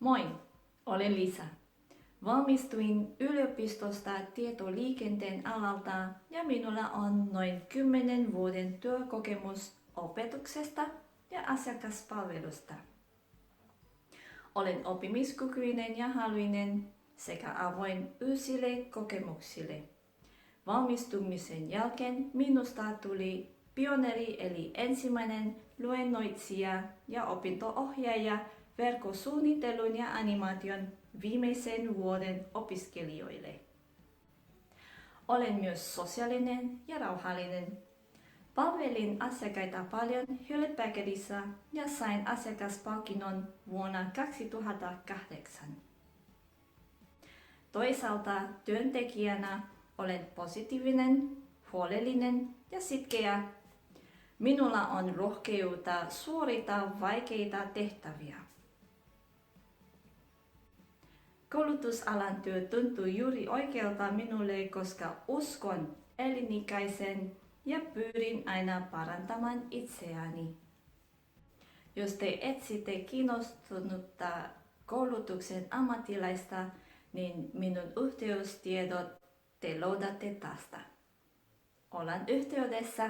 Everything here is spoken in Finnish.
Moi, olen Lisa. Valmistuin yliopistosta tietoliikenteen alalta ja minulla on noin 10 vuoden työkokemus opetuksesta ja asiakaspalvelusta. Olen oppimiskykyinen ja haluinen sekä avoin uusille kokemuksille. Valmistumisen jälkeen minusta tuli pioneeri eli ensimmäinen luennoitsija ja opinto-ohjaaja verkkosuunnittelun ja animaation viimeisen vuoden opiskelijoille. Olen myös sosiaalinen ja rauhallinen. Palvelin asiakkaita paljon Hewlett Packardissa ja sain asiakaspalkinnon vuonna 2008. Toisaalta työntekijänä olen positiivinen, huolellinen ja sitkeä. Minulla on rohkeutta suorittaa vaikeita tehtäviä. Koulutusalan työ tuntuu juuri oikealta minulle, koska uskon elinikäisen ja pyrin aina parantamaan itseäni. Jos te etsitte kiinnostunutta koulutuksen ammattilaista, niin minun yhteystiedot te löydätte tästä. Ollaan yhteydessä.